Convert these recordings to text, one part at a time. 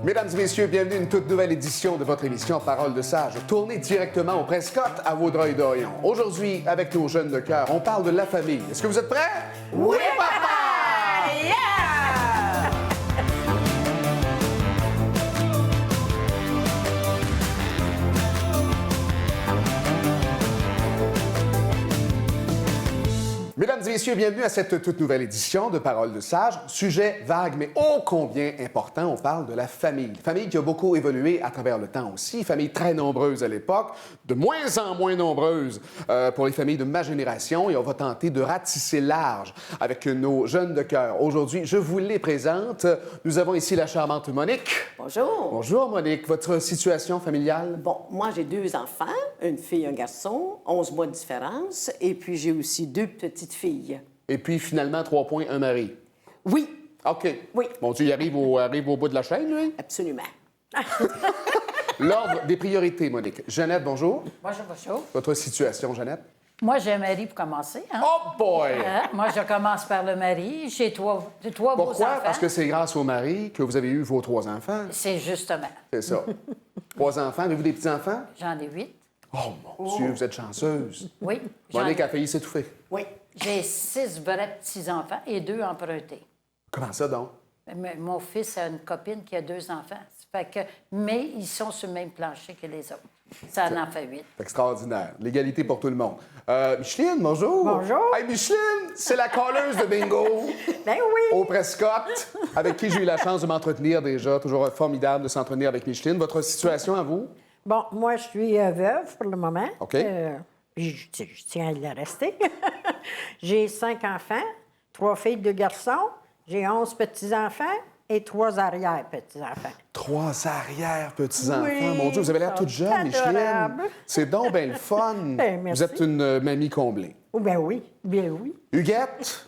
Mesdames et messieurs, bienvenue à une toute nouvelle édition de votre émission Parole de sage, tournée directement au Prescott à Vaudreuil-Dorion. Aujourd'hui, avec nos jeunes de cœur, on parle de la famille. Est-ce que vous êtes prêts? Oui, papa! Yeah! Mesdames et messieurs, bienvenue à cette toute nouvelle édition de Parole de sage. Sujet vague, mais ô combien important, on parle de la famille. Famille qui a beaucoup évolué à travers le temps aussi. Famille très nombreuse à l'époque, de moins en moins nombreuse pour les familles de ma génération. Et on va tenter de ratisser large avec nos jeunes de cœur. Aujourd'hui, je vous les présente. Nous avons ici la charmante Monique. Bonjour. Bonjour Monique. Votre situation familiale? Bon, moi, j'ai 2 enfants, une fille et un garçon, 11 mois de différence, et puis j'ai aussi 2 petites filles. Et puis finalement, 3 points, un mari. Oui, OK. Oui. Mon Dieu, il arrive au bout de la chaîne, lui. absolument. L'ordre des priorités, Monique. Jeannette, bonjour. Bonjour, bonjour. Votre situation, Jeannette? Moi, j'ai un mari pour commencer. Hein? Oh boy! Moi, je commence par le mari. J'ai trois beaux Pourquoi? enfants. Parce que c'est grâce au mari que vous avez eu vos 3 enfants. C'est justement. C'est ça. 3 enfants. Avez-vous des petits-enfants? J'en ai 8. Oh mon Dieu, vous êtes chanceuse. Oui. Monique a failli s'étouffer. Oui. J'ai 6 vrais petits-enfants et 2 empruntés. Comment ça, donc? Mais mon fils a une copine qui a 2 enfants. Fait que, mais ils sont sur le même plancher que les autres. Ça en fait 8. C'est extraordinaire. L'égalité pour tout le monde. Micheline, bonjour. Bonjour. Hey, Micheline, c'est la calleuse de bingo. Ben oui! Au Prescott, avec qui j'ai eu la chance de m'entretenir déjà. Toujours formidable de s'entretenir avec Micheline. Votre situation à vous? Bon, moi, je suis veuve pour le moment. OK. Puis je tiens à le rester. J'ai 5 enfants, 3 filles, 2 garçons. J'ai 11 petits-enfants et 3 arrière-petits-enfants. 3 arrière-petits-enfants. Oui, Mon Dieu, vous avez l'air ils toute sont jeune, Micheline. adorables. C'est donc bien le fun. Ben, merci. Vous êtes une mamie comblée. Oh, ben oui, bien oui. Huguette,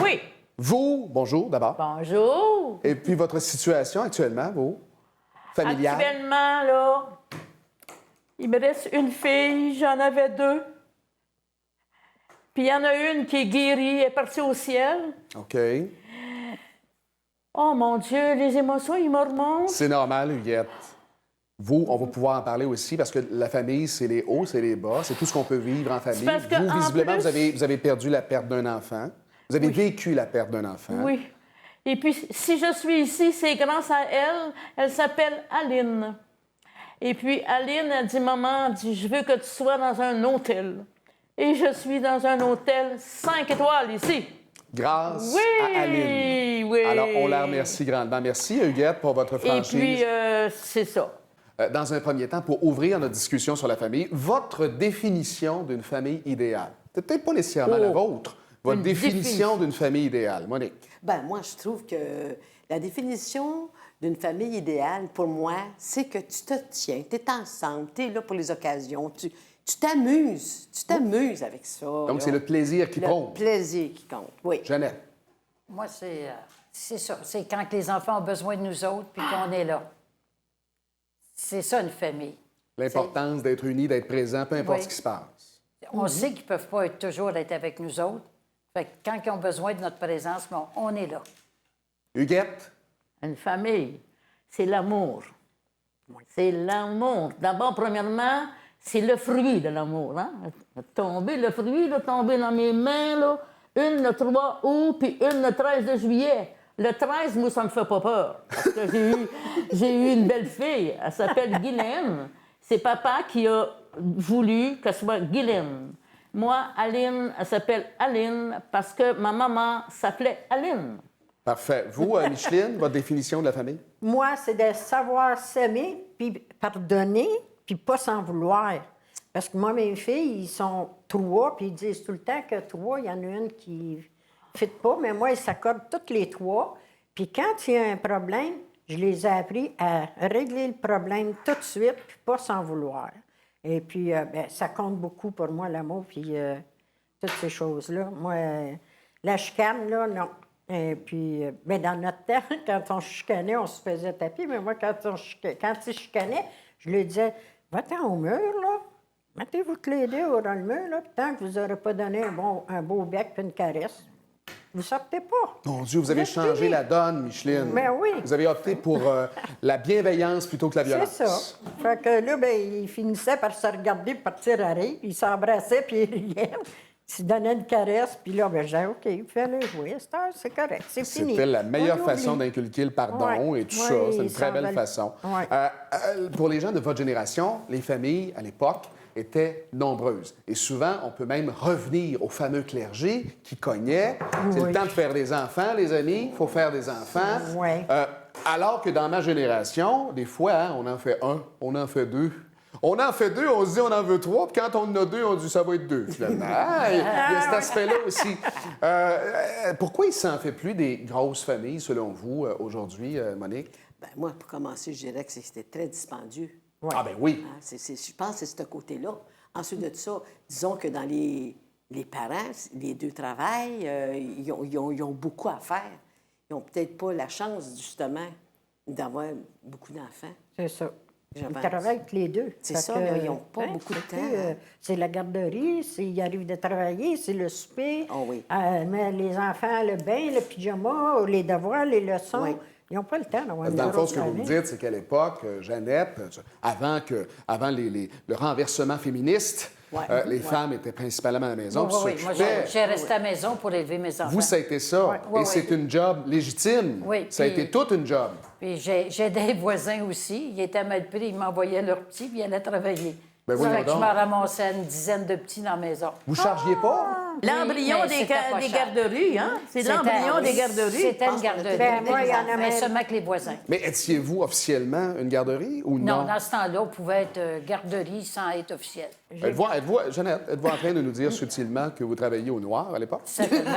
Oui. vous, bonjour d'abord. Bonjour. Et puis votre situation actuellement, vous? Familiale? Actuellement, là, il me reste une fille, j'en avais 2. Puis il y en a une qui est guérie, elle est partie au ciel. OK. Oh mon Dieu, les émotions, ils me remontent. C'est normal, Huguette. Vous, on va pouvoir en parler aussi parce que la famille, c'est les hauts, c'est les bas, c'est tout ce qu'on peut vivre en famille. parce que, Vous, en visiblement, plus- vous avez perdu la perte d'un enfant. Vous avez vécu la perte d'un enfant. Oui. Et puis, si je suis ici, c'est grâce à elle. Elle s'appelle Aline. Et puis, Aline a dit, maman, je veux que tu sois dans un hôtel. Et je suis dans un hôtel 5 étoiles ici. Grâce Oui, à Aline. oui. Alors, on la remercie grandement. Merci, Huguette, pour votre Et franchise. puis, c'est ça. Dans un premier temps, pour ouvrir notre discussion sur la famille, votre définition d'une famille idéale. C'est peut-être pas nécessairement la vôtre. Votre Une définition définition. d'une famille idéale. Monique. Ben moi, je trouve que la définition d'une famille idéale, pour moi, c'est que tu te tiens, tu es ensemble, tu es là pour les occasions, tu t'amuses. Tu t'amuses avec ça. Donc, c'est le plaisir qui Le compte. plaisir qui compte, oui. Jeannette. Moi, c'est ça. C'est quand les enfants ont besoin de nous autres puis qu'on est là. C'est ça, une famille. L'importance d'être unis, d'être présent, peu importe Oui. ce qui se passe. On sait qu'ils ne peuvent pas être toujours être avec nous autres. Fait que quand ils ont besoin de notre présence, bon, on est là. Huguette. Une famille, c'est l'amour. C'est l'amour. D'abord, premièrement, c'est le fruit de l'amour. Hein? Le fruit, là, tombé dans mes mains, là, une le 3 août, puis une le 13 de juillet. Le 13, moi, ça me fait pas peur. Parce que j'ai eu une belle fille. Elle s'appelle Guylaine. C'est papa qui a voulu que ce soit Guylaine. Moi, Aline, elle s'appelle Aline parce que ma maman s'appelait Aline. Parfait. Vous, Micheline, votre définition de la famille? Moi, c'est de savoir s'aimer, puis pardonner, puis pas s'en vouloir. Parce que moi, mes filles, ils sont 3, puis ils disent tout le temps que 3, il y en a une qui ne fit pas, mais moi, ils s'accordent toutes les 3. Puis quand il y a un problème, je les ai appris à régler le problème tout de suite, puis pas s'en vouloir. Et puis, ben, ça compte beaucoup pour moi, l'amour, puis toutes ces choses-là. Moi, la chicane, là, non. Et puis, ben, dans notre temps, quand on chicanait, on se faisait taper, mais moi, quand ils chicanaient, je lui disais, va-t'en au mur, là. Mettez-vous tous les deux dans le mur, là, puis tant que vous n'aurez pas donné un beau bec puis une caresse, vous sortez pas. Mon Dieu, vous avez Restez changé libre. la donne, Micheline. Ben oui. Vous avez opté pour la bienveillance plutôt que la violence. C'est ça. Fait que là, ben, il finissait par se regarder, partir à rire. Il s'embrassait, puis il riait. Il se donnait une caresse, puis là, ben, je disais, OK, fais-le jouer, c'est correct, c'est fini. C'était la meilleure On façon oublie. d'inculquer le pardon Ouais. et tout Ouais, ça. C'est une ils très s'en belle veulent. façon. Ouais. Pour les gens de votre génération, les familles, à l'époque, étaient nombreuses. Et souvent, on peut même revenir au fameux clergé qui cognait. C'est le Oui. temps de faire des enfants, les amis. Il faut faire des enfants. Ouais. Alors que dans ma génération, des fois, hein, on en fait un, on en fait deux. On en fait deux, on se dit on en veut trois, puis quand on en a deux, on dit ça va être deux, finalement. Ah, il y a cet aspect-là aussi. Pourquoi il ne s'en fait plus des grosses familles, selon vous, aujourd'hui, Monique? Ben, moi, pour commencer, je dirais que c'était très dispendieux. Ah ben oui. Hein, je pense que c'est ce côté-là. Ensuite de ça, disons que dans les parents, les deux travaillent, ils ont beaucoup à faire. Ils n'ont peut-être pas la chance, justement, d'avoir beaucoup d'enfants. C'est ça. Je Ils pense. travaillent tous les deux. C'est Fait ça, que, là, ils n'ont pas beaucoup de écoutez, temps. c'est la garderie, ils arrivent de travailler, c'est le souper. Oh oui. Mais les enfants, le bain, le pyjama, les devoirs, les leçons, Oui. ils n'ont pas le temps d'avoir une Dans le fond, grosse ce que vous me famille. dites, c'est qu'à l'époque, Jeannette, avant le renversement féministe, Ouais. les Ouais. femmes étaient principalement à la maison. puis Oui, moi, s'occupaient. j'ai resté à la maison pour élever mes enfants. Vous, ça a été ça. Ouais, Et ouais. c'est une job légitime. Oui, Ça a puis- été toute une job. Puis j'ai des voisins aussi. Ils étaient mal pris, ils m'envoyaient leurs petits, puis ils allaient travailler. Ben Ça voyons fait que je donc. me ramassais une dizaine de petits dans la maison. Vous chargiez pas? L'embryon mais des, c'était pas des cher. garderies, hein? C'est C'était- l'embryon des garderies. C'était une garderie. Ben, moi, il y en a mais même- seulement que les voisins. Mais étiez-vous officiellement une garderie ou non? Non, dans ce temps-là, on pouvait être garderie sans être officiel. Jeannette, êtes-vous en train de nous dire subtilement que vous travailliez au noir à l'époque? Certainement.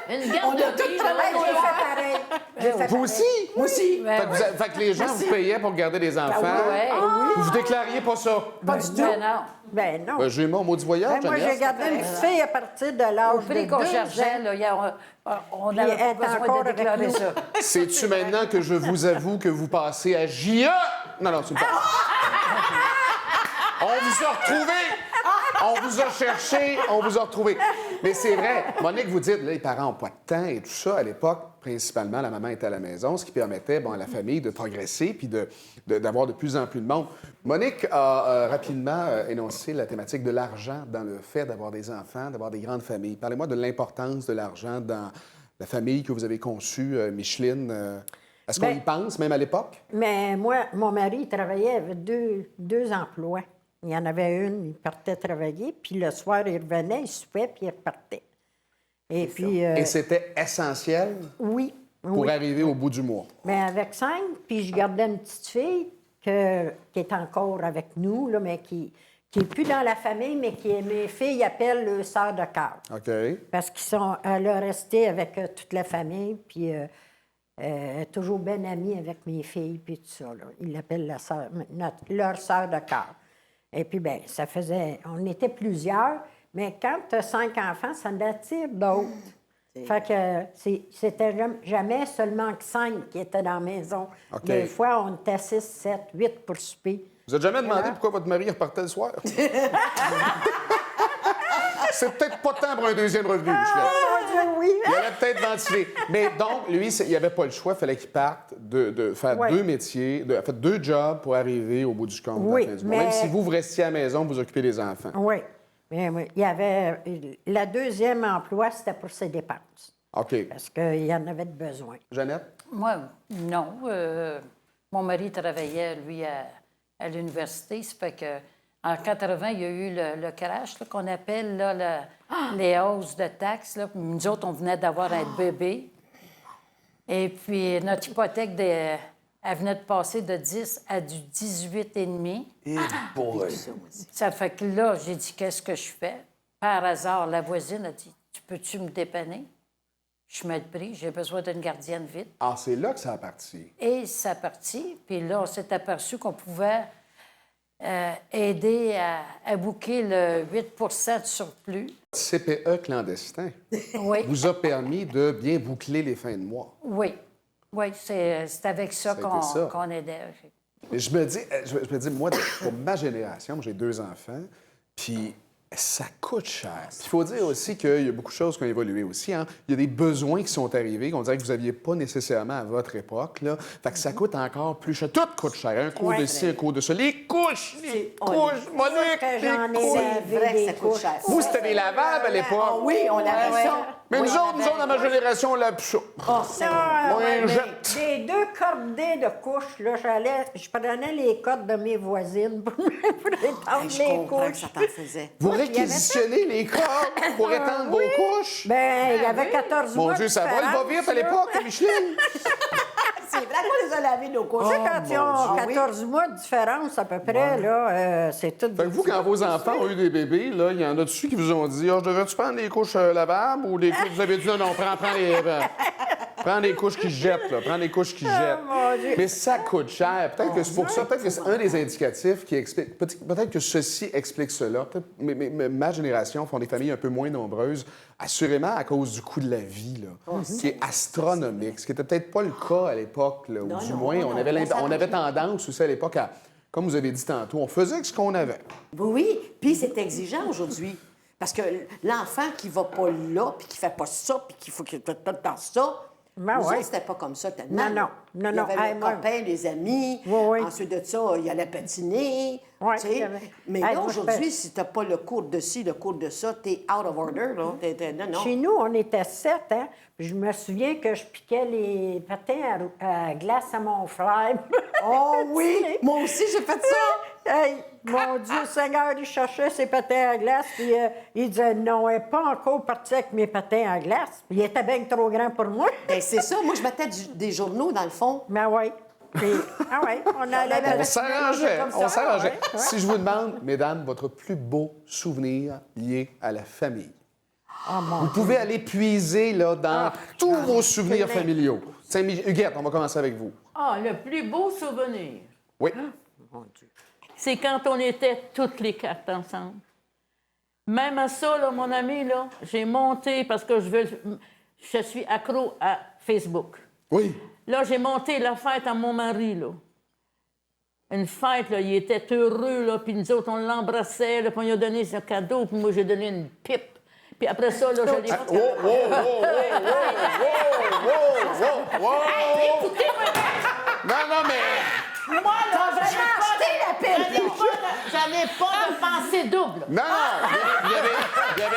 Une garderie, là, Ouais, j'ai fait pareil. J'ai fait Vous aussi? Moi aussi. Ben, Fait que les gens vous payaient pour garder des enfants. ouais. Vous déclariez pas ça? Pas du tout. Ben non. Ben non. J'ai mon maudit voyage, Ben, moi, Jeannette. j'ai gardé une petite fille à partir de l'âge Au prix de qu'on 2 cherchait, ans. là, on Puis elle n'avait est pas besoin encore de avec déclarer nous. ça. C'est-tu maintenant que je vous avoue que vous passez à JA? Non, c'est pas. On vous a retrouvé! On vous a cherché, on vous a retrouvé. Mais c'est vrai, Monique, vous dites, là, les parents n'ont pas de temps et tout ça. À l'époque, principalement, la maman était à la maison, ce qui permettait à la famille de progresser puis d'avoir de plus en plus de monde. Monique a rapidement énoncé la thématique de l'argent dans le fait d'avoir des enfants, d'avoir des grandes familles. Parlez-moi de l'importance de l'argent dans la famille que vous avez conçue, Micheline. Est-ce qu'on Ben- y pense, même à l'époque? Mais moi, mon mari, il travaillait avec deux emplois. Il y en avait une, il partait travailler, puis le soir, il revenait, il soupait, puis il repartait. Et puis, Et c'était essentiel oui, pour oui. arriver au bout du mois. Mais avec 5, puis je gardais une petite fille qui est encore avec nous, là, mais qui n'est plus dans la famille, mais qui mes filles appellent le sœur de cœur. OK. Parce qu'elle a resté avec toute la famille, puis elle est toujours bien amie avec mes filles, puis tout ça. Là. Ils l'appellent leur sœur de cœur. Et puis, bien, ça faisait... On était plusieurs, mais quand tu as 5 enfants, ça en attire d'autres. Fait que c'était jamais seulement que 5 qui étaient dans la maison. OK. Des fois, on était 6, 7, 8 pour souper. Vous n'avez jamais demandé Voilà. pourquoi votre mari repartait le soir? C'est peut-être pas temps pour un deuxième revenu, Micheline. Mon Dieu, oui! Il allait peut-être ventiler. Mais donc, lui, il n'y avait pas le choix. Il fallait qu'il parte de faire Ouais. 2 métiers, faire 2 jobs pour arriver au bout du compte. Oui, à la fin du mois. mais- Même si vous restiez à la maison, vous occupez des enfants. Oui. Mais oui. Il y avait... La deuxième emploi, c'était pour ses dépenses. OK. Parce qu'il y en avait de besoin. Jeannette? Moi, non. Mon mari travaillait, lui, à l'université. Ça fait que en 80, il y a eu le crash là, qu'on appelle là, les hausses de taxes. Là. Nous autres, on venait d'avoir un bébé. Et puis, notre hypothèque, elle venait de passer de 10 à du 18,5. Ça fait que là, j'ai dit, qu'est-ce que je fais? Par hasard, la voisine a dit, tu peux-tu me dépanner? Je me pris, j'ai besoin d'une gardienne vite. Ah, c'est là que ça a parti. Et ça partit. Puis là, on s'est aperçu qu'on pouvait aider à bouquer le 8 de surplus. CPE clandestin Oui, vous a permis de bien boucler les fins de mois. oui. Oui, c'est avec ça Ça a été ça. qu'on aidait. Mais je me dis, moi, pour ma génération, j'ai 2 enfants, puis Ça coûte cher. Puis il faut dire aussi qu'il y a beaucoup de choses qui ont évolué aussi. Hein. Il y a des besoins qui sont arrivés qu'on dirait que vous n'aviez pas nécessairement à votre époque. Là. Fait que ça coûte encore plus cher. Tout coûte cher. Un cours de ci, un cours de ça. Les couches, Monique, les j'en ai couches. C'est vrai que ça coûte cher. Vous, c'était des lavables à l'époque. Oui, on avait ça. Mais nous autres, dans ma génération, on l'a plus ça. Oh, c'est Ouais, Des 2 cordées de couches, là, je prenais les cordes de mes voisines pour étendre Je les comprends que couches. ça t'en faisait. Vous réquisitionnez les cordes pour étendre vos couches? Ben, il y avait 14 mois Mon de Dieu, ça va, il va différence, vite à là. l'époque, Micheline. C'est vrai qu'on les a lavés, nos couches. Tu sais, quand ils ont Dieu. 14 mois de différence à peu près, là, c'est tout... Fait que vous, quand vos enfants ont eu des bébés, là, il y en a dessus qui vous ont dit, je devrais-tu prendre des couches lavables ou des couches... Vous avez dit, non, prends les couches qui se jettent, là. Prends les couches qui se jettent. mon Dieu. Mais ça coûte cher. Peut-être que c'est pour ça, peut-être que c'est un des indicatifs qui explique... Peut-être que ceci explique cela. Ma génération font des familles un peu moins nombreuses, assurément à cause du coût de la vie, là, qui est astronomique, ce qui n'était peut-être pas le cas à l'époque, là, ou Non, du non, moins, non, on non, avait, on on avait tendance aussi à l'époque à, comme vous avez dit tantôt, on faisait avec ce qu'on avait. Oui, puis c'est exigeant aujourd'hui. Parce que l'enfant qui va pas là, puis qui fait pas ça, puis qu'il faut qu'il soit tout dans ça, Ben nous ouais. autres, c'était pas comme ça tellement. Non, non. Non, Il y non. avait Hey, les moi- copains, les amis. Oui, oui. Ensuite de ça, il allait patiner. Oui, tu sais. il y avait- Mais Hey, là, moi, aujourd'hui, je- si t'as pas le cours de ci, le cours de ça, t'es out of order, là. Non. Chez nous, on était 7, hein? Puis je me souviens que je piquais les patins à glace à mon frère. Oh oui! Moi aussi, j'ai fait ça! Hey, mon Dieu Seigneur, il cherchait ses patins à glace, puis il disait non, elle n'est pas encore partie avec mes patins à glace. Puis il était bien trop grand pour moi. Ben, c'est ça. Moi, je mettais des journaux, dans le fond. Mais oui. Puis, ah oui, on allait On s'arrangeait, comme ça, on s'arrangeait. ouais, ouais. Si je vous demande, mesdames, votre plus beau souvenir lié à la famille. Vous pouvez aller puiser là, dans tous vos souvenirs familiaux. Huguette, on va commencer avec vous. Ah, le plus beau souvenir, Oui. c'est quand on était toutes les 4 ensemble. Même à ça, là, mon ami, là, j'ai monté parce que je suis accro à Facebook. Oui. Là, j'ai monté la fête à mon mari, là. Une fête, là, il était heureux, là, puis nous autres, on l'embrassait, là, puis on lui a donné ce cadeau, puis moi, j'ai donné une pipe. Puis après ça, là, je l'ai... Oh, oh, oh, oh, oh, oh, oh, oh. Non, non, mais... Moi, là, j'en ai pas Ah! de pensée double. Non, non, il y avait...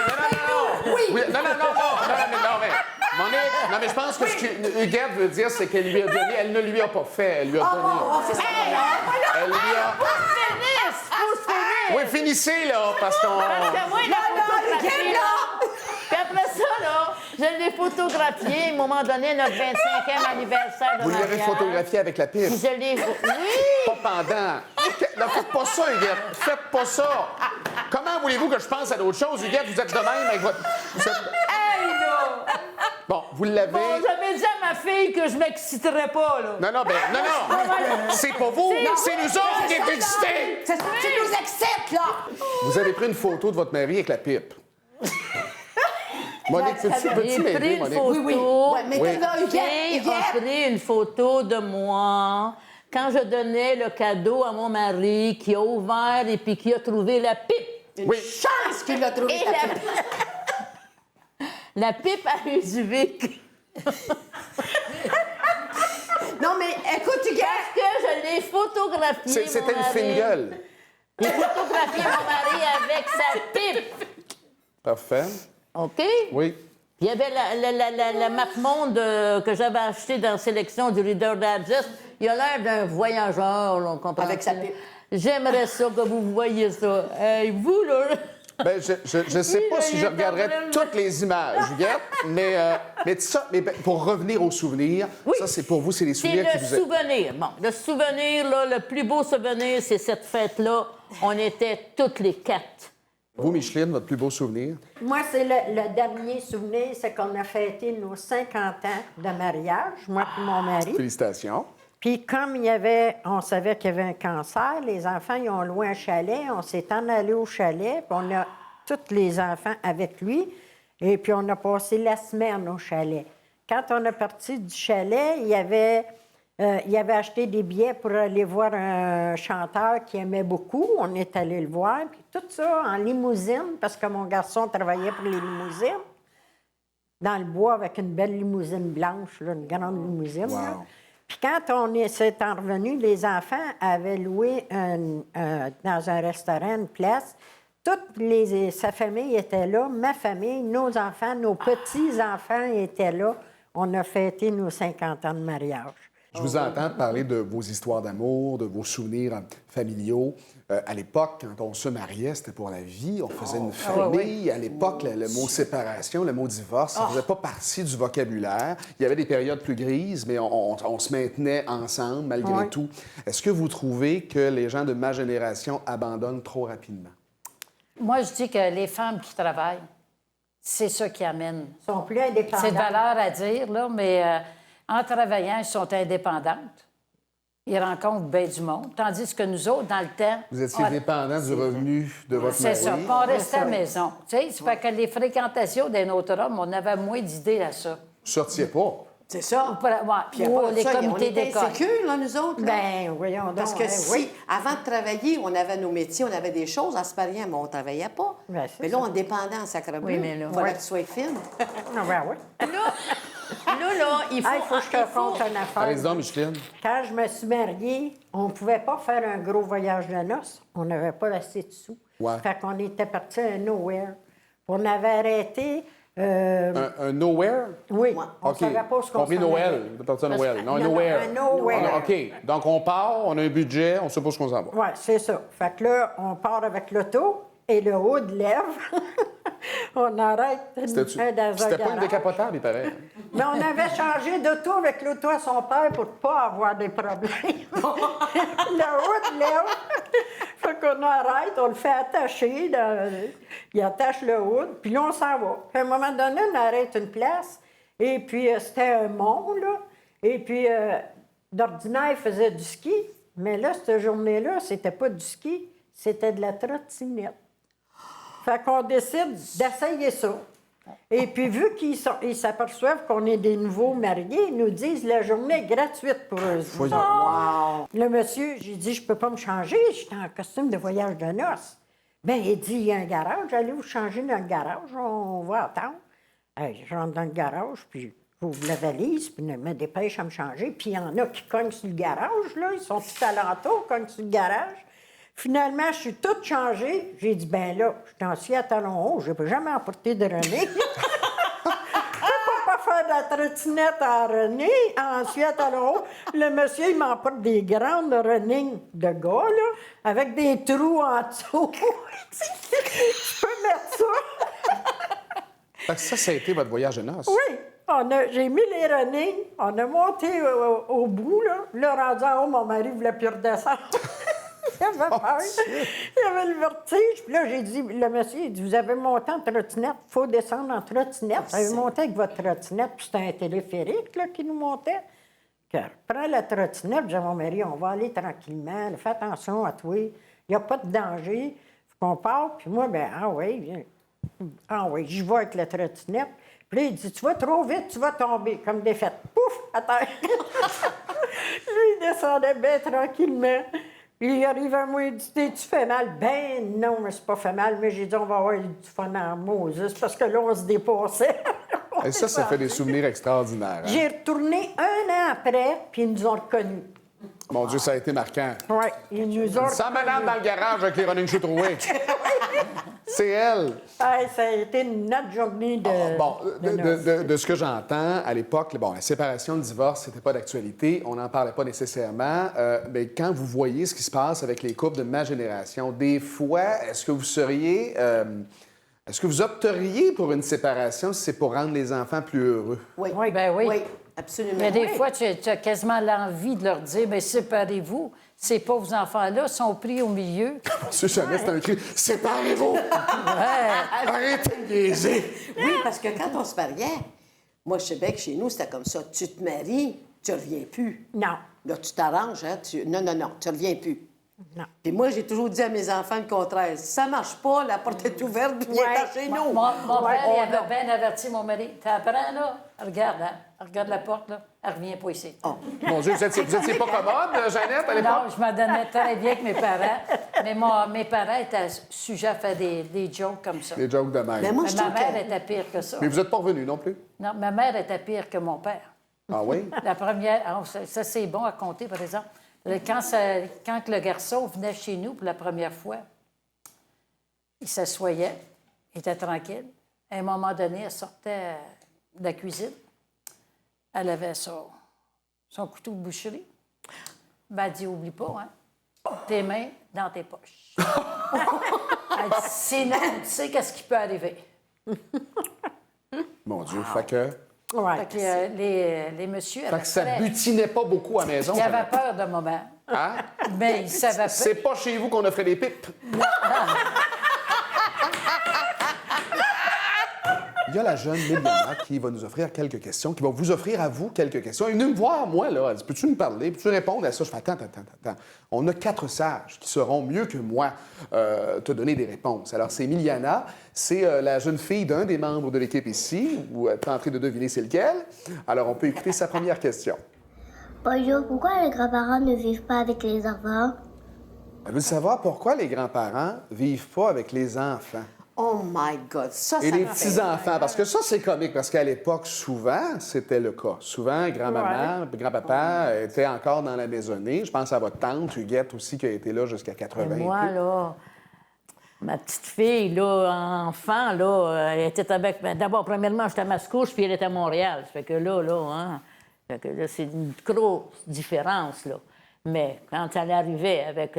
Non, mais... Monique, non, mais je pense que ce que Huguette veut dire, c'est qu'elle lui a donné... Elle ne lui a pas fait, elle lui a donné. C'est ça. Elle lui a... Faut se finir. Oui, finissez, là, parce qu'on... Parce que moi, la photographie, là... Puis après ça, là, je l'ai photographié, à un moment donné, notre 25e anniversaire de Vous l'avez mariage. photographié avec la pipe. Puis je l'ai... Oui! Pas pendant. Ne faites pas ça, Huguette. Faites pas ça. Comment voulez-vous que je pense à d'autres choses, Huguette? Vous êtes de même avec votre... Hey, là! Bon, vous l'avez... Bon, j'avais dit à ma fille que je m'exciterais pas, là. Non, non, ben, non. C'est pas vous, c'est nous autres qui êtes excités. C'est ça, tu nous acceptes, là! Vous avez pris une photo de votre mari avec la pipe. Monique, peux-tu J'ai pris m'aider, une Monique? photo. Oui. Ouais, mais Oui. là, J'ai Huguette. pris une photo de moi quand je donnais le cadeau à mon mari qui a ouvert et puis qui a trouvé la pipe. Une chance qu'il l'a trouvé, Et ta la pipe. La pipe a eu du Vic. Non, mais écoute, Huguette. Parce que je l'ai photographié, C'était mon une mari. fine gueule. J'ai photographié mon mari avec sa pipe. Parfait. OK? Oui. Il y avait la map monde que j'avais achetée dans la sélection du Reader Digest. Il a l'air d'un voyageur, là, on comprend. Avec sa pipe. J'aimerais ça que vous voyiez ça. Hey, vous, là... Ben, je sais Oui, pas là, si il je est regarderais en train de- toutes les images, Huguette, mais ça, mais ben, pour revenir aux souvenirs, Oui. ça, c'est pour vous, c'est les C'est souvenirs qui le vous... souvenir. Bon, le souvenir, là, le plus beau souvenir, c'est cette fête-là. On était toutes les 4. Vous, Micheline, votre plus beau souvenir? Moi, c'est le dernier souvenir, c'est qu'on a fêté nos 50 ans de mariage, moi et mon mari. Félicitations. Puis comme on savait qu'il y avait un cancer, les enfants, ils ont loué un chalet. On s'est en allé au chalet, puis on a tous les enfants avec lui. Et puis on a passé la semaine au chalet. Quand on est parti du chalet, il y avait Il avait acheté des billets pour aller voir un chanteur qu'il aimait beaucoup. On est allé le voir. Puis tout ça en limousine, parce que mon garçon travaillait pour les limousines. Dans le bois, avec une belle limousine blanche, là, une grande limousine. Wow. Là. Puis quand on s'est revenu, les enfants avaient loué dans un restaurant une place. Sa famille était là, ma famille, nos enfants, nos petits-enfants étaient là. On a fêté nos 50 ans de mariage. Je vous entends parler de vos histoires d'amour, de vos souvenirs familiaux. À l'époque, quand on se mariait, c'était pour la vie. On faisait une famille. À l'époque, le mot séparation, le mot divorce, ça ne faisait pas partie du vocabulaire. Il y avait des périodes plus grises, mais on se maintenait ensemble malgré tout. Est-ce que vous trouvez que les gens de ma génération abandonnent trop rapidement? Moi, je dis que les femmes qui travaillent, c'est ça qui amène. Ils sont plus indépendants. C'est de valeur à dire, là, mais en travaillant, ils sont indépendantes. Ils rencontrent bien du monde. Tandis que nous autres, dans le temps... Vous étiez dépendant du revenu de votre C'est mari. ça. Puis on restait à la maison. Tu sais, c'est parce que les fréquentations d'un autre homme, on avait moins d'idées à ça. Vous sortiez pas. C'est ça. Puis Puis les comités on était d'école. insécures, là, nous autres. Là. Ben, voyons donc. Parce que si, oui. avant de travailler, on avait nos métiers, on avait des choses, en se pariant, mais on ne travaillait pas. Ben, c'est mais là, ça. on dépendait en sacre-bleu. Oui, mais là- Il fallait Ouais. que tu sois fine. Ah, ben oui. Là, il faut... Il faut que je te raconte une affaire. Allez-y donc, Micheline. Quand je me suis mariée, on ne pouvait pas faire un gros voyage de noces. On n'avait pas assez de sous. Ouais. Fait qu'on était partis à Nowhere. On avait arrêté... Un nowhere? Oui, Ouais. on ne OK. savait pas ce qu'on Compris s'en Noël, allait. de partir de Noël. Non, un Non, nowhere. un nowhere. OK. Donc, on part, on a un budget, on sait pas ce qu'on s'en va. Oui, c'est ça. Fait que là, on part avec l'auto et le haut de lèvre. On arrête C'était-tu- dans un C'était pas une garage. décapotable, il paraît. Mais on avait changé d'auto avec l'auto à son père pour ne pas avoir des problèmes. Le haut de lèvre. Fait qu'on arrête, on le fait attacher. Il attache le hood, puis là, on s'en va. Puis à un moment donné, on arrête une place. Et puis, c'était un mont, là. Et puis, d'ordinaire, il faisait du ski. Mais là, cette journée-là, c'était pas du ski, c'était de la trottinette. Fait qu'on décide d'essayer ça. Et puis, vu qu'ils s'aperçoivent qu'on est des nouveaux mariés, ils nous disent la journée est gratuite pour eux. Voyons. Wow! Le monsieur, j'ai dit, je peux pas me changer, j'étais en costume de voyage de noces. Bien, il dit, il y a un garage, allez vous changer dans le garage, on va attendre. Hey, je rentre dans le garage, puis j'ouvre la valise, puis je me dépêche à me changer. Puis il y en a qui cognent sur le garage, là, ils sont tout alentours, cognent sur le garage. Finalement, je suis toute changée. J'ai dit, ben là, je suis en scie à talons hauts, je ne peux jamais emporter de René. Je peux pas faire de la trottinette à René, en scie à talons hauts. Le monsieur, il m'emporte des grandes running de gars, là, avec des trous en dessous. Je peux mettre ça. Fait que ça a été votre voyage de noces. Oui, j'ai mis les running, on a monté au bout, là. Là, rendu en haut, mon mari voulait plus redescendre. Il avait peur. Il avait le vertige. Puis là, j'ai dit, le monsieur, il dit, vous avez monté en trottinette, il faut descendre en trottinette. Vous avez monté avec votre trottinette, puis c'était un téléphérique là, qui nous montait. Que, prends la trottinette, je dis à mon mari, on va aller tranquillement, fais attention à toi, il n'y a pas de danger. Faut qu'on part, puis moi, ben ah oui, viens. Ah oui, j'y vais avec la trottinette. Puis là, il dit, tu vas trop vite, tu vas tomber, comme des fêtes. Pouf, à terre. Lui, il descendait bien tranquillement. Puis il arrive à moi, il dit, tu fais mal? Ben non, mais c'est pas fait mal. Mais j'ai dit, on va avoir du fun en Moses, parce que là, on se dépassait. Et ça fait des souvenirs extraordinaires. Hein? J'ai retourné un an après, puis ils nous ont reconnus. Mon Dieu, ça a été marquant. Oui, ils nous ont Sans madame dans le garage avec les running shoes troués. C'est elle. Hey, ça a été notre journée de. Bon, de noces. de ce que j'entends, à l'époque, bon, la séparation, le divorce, c'était pas d'actualité. On n'en parlait pas nécessairement. Mais quand vous voyez ce qui se passe avec les couples de ma génération, des fois, est-ce que vous seriez... est-ce que vous opteriez pour une séparation si c'est pour rendre les enfants plus heureux? Oui. Ben oui. Oui, absolument. Mais des fois, tu as quasiment l'envie de leur dire, mais séparez-vous. Ces pauvres enfants-là sont pris au milieu. Monsieur Chamet, c'est un cri. Séparez-vous! Arrêtez de niaiser! Oui, parce que quand on se mariait, moi, je sais bien que chez nous, c'était comme ça. Tu te maries, tu reviens plus. Non, Là, tu t'arranges, hein? Non, tu reviens plus. non. Puis moi, j'ai toujours dit à mes enfants le contraire. Si ça marche pas, la porte est ouverte, viens Ouais. chez nous. Mon père, il on avait bien averti mon mari. T'apprends, là? Regarde, hein? regarde la porte, là. Elle revient pas ici. Mon Dieu, vous étiez pas commode, Jeannette, à l'époque? Non, je m'en donnais très bien avec mes parents. Mais mes parents étaient sujets à faire des jokes comme ça. Des jokes de même. Mais moi, Mais je ma trouve mère que... était pire que ça. Mais vous n'êtes pas revenu non plus? Non, ma mère était pire que mon père. Ah oui? La première... ça c'est bon à compter, par exemple. Quand le garçon venait chez nous pour la première fois, il s'assoyait, il était tranquille. À un moment donné, elle sortait de la cuisine. Elle avait son couteau de boucherie. Ben, elle dit, oublie pas, hein, tes mains dans tes poches. Elle dit, sinon, tu sais qu'est-ce qui peut arriver. Mon Dieu, fait que... Ouais. Fait que les messieurs Fait avaient que ça très- butinait pas beaucoup à la maison. Il avait Jeannette. peur de moment. Hein? Mais il savait pas. C'est pas chez vous qu'on offrait des pipes. Il y a la jeune Miliana qui va nous offrir quelques questions, qui va vous offrir à vous quelques questions. Elle est venue me voir, moi, là. Elle dit, peux-tu nous parler? Peux-tu répondre à ça? Je fais, attends. On a 4 sages qui sauront mieux que moi te donner des réponses. Alors, c'est Miliana, c'est la jeune fille d'un des membres de l'équipe ici. Vous êtes en train de deviner c'est lequel. Alors, on peut écouter sa première question. Bonjour, pourquoi les grands-parents ne vivent pas avec les enfants? Elle veut savoir pourquoi les grands-parents vivent pas avec les enfants. Oh my God, ça Et me les fait- petits-enfants, parce que ça, c'est comique, parce qu'à l'époque, souvent, c'était le cas. Souvent, grand-maman, grand-papa étaient encore dans la maisonnée. Je pense à votre tante, Huguette aussi, qui a été là jusqu'à 80. Et moi, là, ma petite fille, là, enfant, là, elle était avec... D'abord, premièrement, j'étais à Mascouche, puis elle était à Montréal. Ça fait que là, hein... Fait que là, c'est une grosse différence, là. Mais quand elle arrivait avec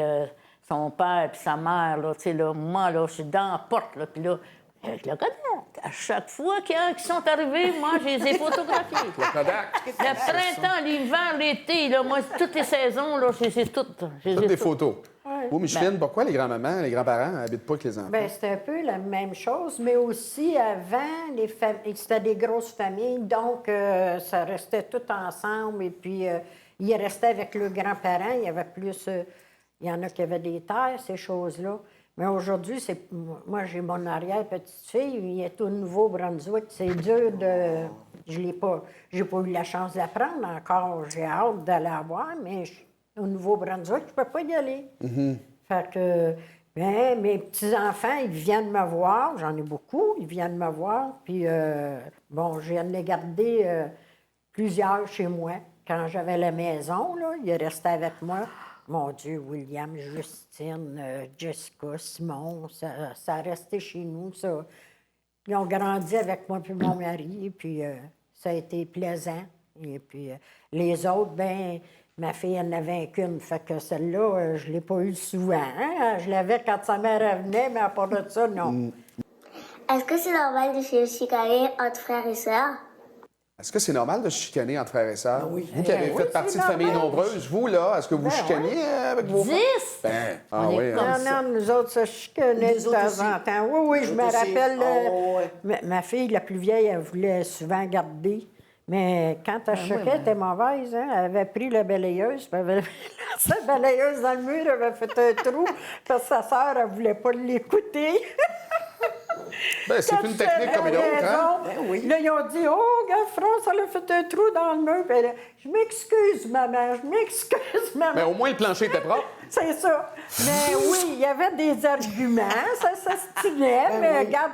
son père puis sa mère, là, tu sais, là, moi, là, je suis dans la porte, là, puis là, avec le Kodak, à chaque fois qu'il y en a qui sont arrivés, moi, je les ai photographiés. Le Kodak. Le printemps, l'hiver, l'été, là, moi, toutes les saisons, là, c'est toutes. Toutes des photos. Vous, Micheline, pourquoi les grands-mamans, les grands-parents n'habitent pas avec les enfants? Bien, c'était un peu la même chose, mais aussi avant, c'était des grosses familles, donc ça restait tout ensemble. Et puis, ils restaient avec leurs grands-parents. Il y avait plus... il y en a qui avaient des terres, ces choses-là. Mais aujourd'hui, moi, j'ai mon arrière-petite-fille, il est au Nouveau-Brunswick. C'est dur de... J'ai pas eu la chance d'apprendre encore. J'ai hâte d'aller la voir, mais au Nouveau-Brunswick, je peux pas y aller. Fait que... Ben, mes petits-enfants, ils viennent me voir. J'en ai beaucoup. Ils viennent me voir. Puis, bon, je viens de les garder plusieurs chez moi. Quand j'avais la maison, là, ils restaient avec moi. Mon Dieu, William, Justine, Jessica, Simon, ça a resté chez nous, ça. Ils ont grandi avec moi puis mon mari, puis ça a été plaisant. Et puis les autres, ben ma fille, elle n'avait qu'une, fait que celle-là, je ne l'ai pas eue souvent. Hein? Je l'avais quand sa mère venait, mais à part de ça, non. Est-ce que c'est normal de se chicaner entre frères et sœurs? Est-ce que c'est normal de se chicaner entre frères et sœurs? oui. Vous qui avez oui, fait partie c'est de familles normal. nombreuses, vous, là, est-ce que vous chicaniez avec vos frères? 10! Ben, ah On est oui, comme hein. Non, nous autres, ça chicanait Nous de autres temps aussi. en temps. Oui, je Nous me autres aussi. rappelle. Oh, ouais. Ma fille, la plus vieille, elle voulait souvent garder. Mais quand elle choquait, elle était mauvaise. Hein? Elle avait pris la balayeuse, puis elle avait lancé la balayeuse dans le mur, elle avait fait un trou, parce que sa sœur, elle ne voulait pas l'écouter. Ben, c'est une technique comme une autre, hein? Ben oui. Là, ils ont dit, oh, regarde, France, elle a fait un trou dans le mur. Puis elle a, je m'excuse, maman, je m'excuse, maman. Mais au moins, le plancher était propre. C'est ça. Mais oui, il y avait des arguments, ça s'ostinait, mais oui. regarde,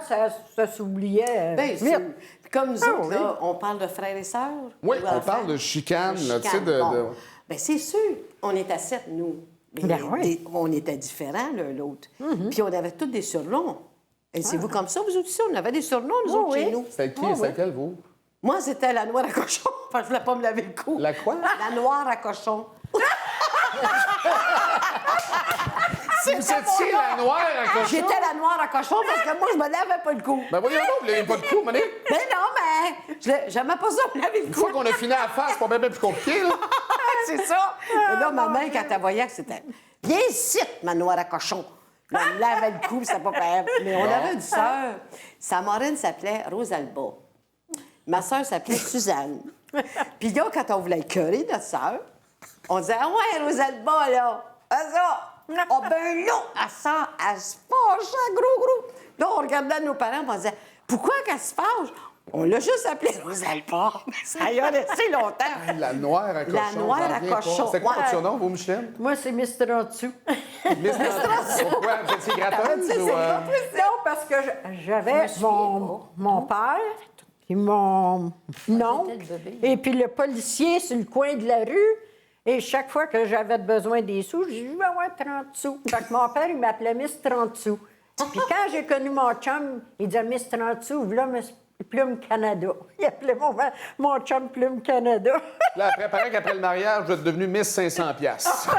ça s'oubliait Bien vite. sûr. Puis comme nous Ah autres, oui. là, on parle de frères et sœurs. Oui, ou on enfants. parle de chicane, là, tu sais, chicane. de... Bon. Bien, c'est sûr, on est à 7, nous. Mais Ben oui. on était différents, l'un l'autre. Puis on avait tous des surnoms. Et c'est vous comme ça, vous aussi, on avait des surnoms, nous autres, oui. chez nous. C'était qui? Ah, C'était oui. quel, vous? Moi, c'était la noire à cochon, parce que je voulais pas me laver le cou. La quoi? La noire à cochon. Vous étiez la noire à cochon? J'étais la noire à cochon parce que moi, je me lavais pas le cou. Ben voyons donc, vous n'avez pas de coup, mané. Mais non, mais j'aimais pas ça, me laver le Une cou. fois qu'on a fini à la face, c'est pas bien plus compliqué, là. C'est ça. Et là, ma mère, quand elle voyait que c'était « Viens ici, ma noire à cochon! » Elle me lavait le cou, c'était pas pareil. Mais on avait une sœur. Sa marraine s'appelait Rosalba. Ma sœur s'appelait Suzanne. Puis là, quand on voulait écœurer notre sœur, on disait « Ah ouais, Rosalba, là! Ah ça! Ah ben là, elle se fâchait, gros! » Là, on regardait nos parents et on disait « Pourquoi qu'elle se fâche? » On l'a juste appelé Rosalba. Ça y a laissé longtemps. La noire à cochon. La noire j'en à reviens pas. cochon. C'est quoi votre Ouais. surnom, vous, Micheline? Moi, c'est Mister en-dessous. Pourquoi? Vous étiez gratteuse ou... Non, parce que j'avais mon père, puis mon oncle, C'était le bébé. et puis le policier sur le coin de la rue. Et chaque fois que j'avais besoin des sous, je disais, je vais avoir 30 sous. Fait que mon père, il m'appelait Miss 30 sous. Puis quand j'ai connu mon chum, il disait Miss 30 sous, voilà Miss Plume Canada. Il appelait mon chum Plume Canada. Là, après, paraît qu'après le mariage, vous êtes devenu Miss 500 piastres.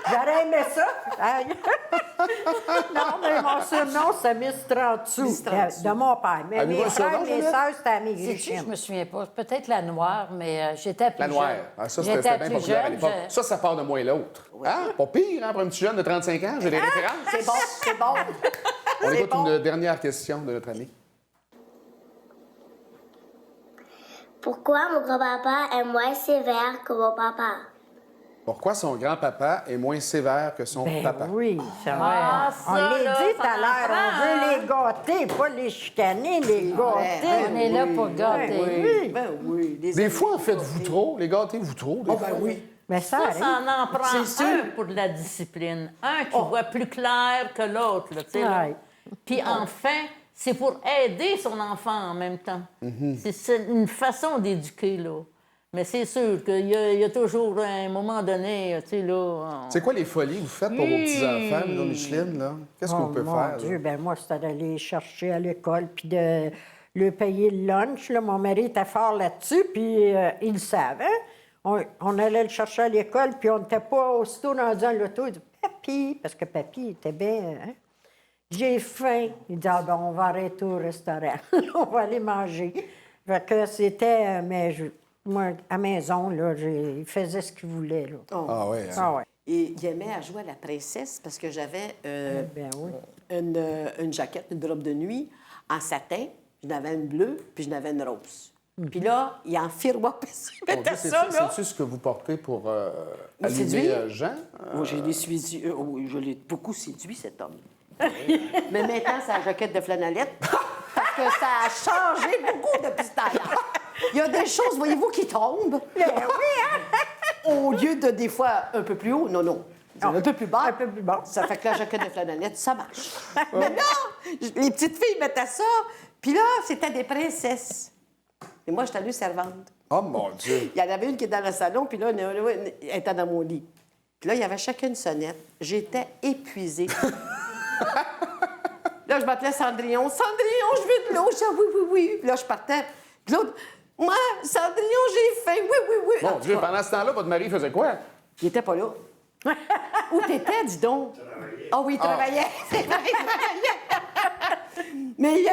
J'aurais aimé ça. Aïe. Non, mais mon surnom, c'est Miss 30 sous. Miss 30 sous. De mon père. Mais Avez-vous mes un surnom, frères, mes Juliette? sœurs, c'était à Sais-tu, Maigrichine. je me souviens pas. Peut-être la noire, mais j'étais plus La noire. jeune. Ah, ça, J'étais c'était bien plus populaire à jeune, l'époque. je- Ça part de moi et l'autre. Hein? Pas pire, hein, pour un petit jeune de 35 ans, j'ai des références. C'est bon, c'est bon. On C'est écoute bon. une dernière question de notre ami. Pourquoi mon grand-papa est moins sévère que mon papa? Pourquoi son grand-papa est moins sévère que son papa? Oui, ça Ah, On ça, les là, dit tout ça à l'heure, on apprend, veut hein? les gâter, pas les chicaner, les gâter. On est là pour gâter. Oui. Ben oui. Des fois, en faites-vous trop, les gâtez-vous trop. des Oh, fois. ben oui. Mais ça Ça, arrive. ça en prend C'est sûr. un pour de la discipline. Un qui voit plus clair que l'autre, là, tu sais. là. Ouais. Puis enfin, c'est pour aider son enfant en même temps. C'est une façon d'éduquer, là. Mais c'est sûr qu'il y a toujours un moment donné, tu sais, là... C'est quoi les folies que vous faites pour vos petits-enfants, Mme Micheline, là? Qu'est-ce que vous pouvez mon faire, là? Dieu, ben moi, c'était d'aller chercher à l'école, puis de lui payer le lunch. Là. Mon mari était fort là-dessus, puis il le savait. On allait le chercher à l'école, puis on n'était pas aussitôt dans l'auto. Il dit « Papy », parce que papy était bien... hein, j'ai faim. Il dit, ah ben, on va arrêter au restaurant. On va aller manger. Fait que c'était... moi, à maison, là, il faisait ce qu'il voulait, là. Ah oui, hein? Ah ouais. Et il aimait à jouer à la princesse parce que j'avais Ben oui. une jaquette, une robe de nuit en satin. J'en avais une bleue, puis j'en avais une rose. Puis là, il en firouapait ça. Il Mon Dieu, mettait ça, là. C'est-tu ce que vous portez pour Me allumer séduire? Jean? Moi, je l'ai séduit. Oui, je l'ai beaucoup séduit, cet homme. Mais maintenant, c'est la jaquette de flanellette. Parce que ça a changé beaucoup depuis ce temps-là. Il y a des choses, voyez-vous, qui tombent. Ben oui, hein? Au lieu de, des fois, un peu plus haut. Non. Un peu plus bas. Un peu plus bas. Ça fait que la jaquette de flanellette, ça marche. Mais là, les petites filles mettaient ça. Puis là, c'était des princesses. Et moi, j'étais allée servante. Oh, mon Dieu! Il y en avait une qui était dans le salon, puis là, elle était dans mon lit. Puis là, il y avait chacun une sonnette. J'étais épuisée. Là, je m'appelais Cendrillon. Cendrillon, je veux de l'eau. Je disais oui. Puis là, je partais. Puis l'autre, moi, Cendrillon, j'ai faim. Oui. Mon En tout Dieu, cas, pendant ce temps-là, votre mari faisait quoi? il était pas là. Où t'étais, dis donc? Ah oui, il travaillait. C'est vrai, il travaillait. Mais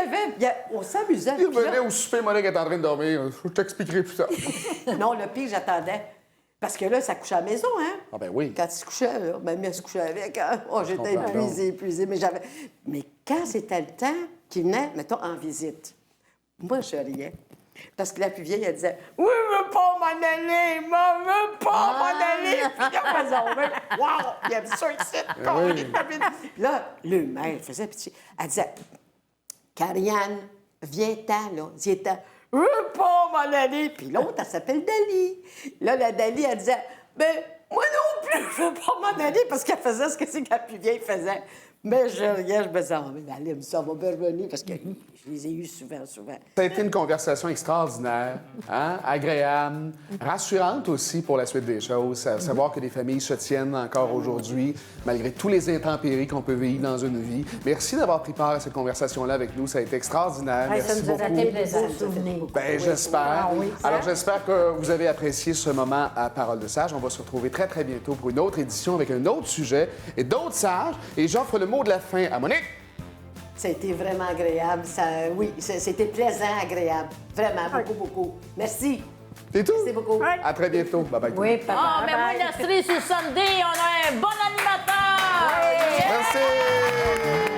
on s'amusait. Il Puis là- revenait au souper, Monique est en train de dormir. Je t'expliquerai plus tard. Non, le pire, j'attendais. Parce que là, ça couchait à la maison, hein? Ah ben oui. Quand il se couchait, là, même elle se couchait avec. Hein? Oh, j'étais comprends. épuisée. Mais quand c'était le temps qu'il venait, mettons, en visite, moi, je riais. Parce que la plus vieille, elle disait « Oui, je veux pas m'en aller! Moi, je veux pas m'en aller! » Puis là, elle faisait « Wow! Il y avait ça ici! Puis là, le maire faisait pitié. Elle disait « Karianne, viens-t'en, là. Viens-t'en. Je veux pas m'en aller! » Puis l'autre, elle s'appelle Dali. Là, la Dali, elle disait « Ben, moi non plus, je veux pas m'en aller! » Parce qu'elle faisait ce que c'est que la plus vieille faisait. Mais je riais, je me disais, oh, mais allez, ça va bien revenir, parce que je les ai eus souvent. Ça a été une conversation extraordinaire, hein? Agréable, rassurante aussi pour la suite des choses. Savoir que des familles se tiennent encore aujourd'hui, malgré tous les intempéries qu'on peut vivre dans une vie. Merci d'avoir pris part à cette conversation-là avec nous. Ça a été extraordinaire. Ouais, ça Merci nous a beaucoup. rappelé des beaux souvenirs. Ben, j'espère. Ah oui. Alors, j'espère que vous avez apprécié ce moment à Parole de Sage. On va se retrouver très, très bientôt pour une autre édition avec un autre sujet et d'autres sages. Et j'offre le mot de la fin à Monique. Ça a été vraiment agréable. Oui, c'était plaisant, agréable. Vraiment, beaucoup. Merci. C'est tout. Merci beaucoup. À très bientôt. Bye-bye. Oui, papa. Ah, mais moi, bye. la cerise sur Sunday, on a un bon animateur! Merci.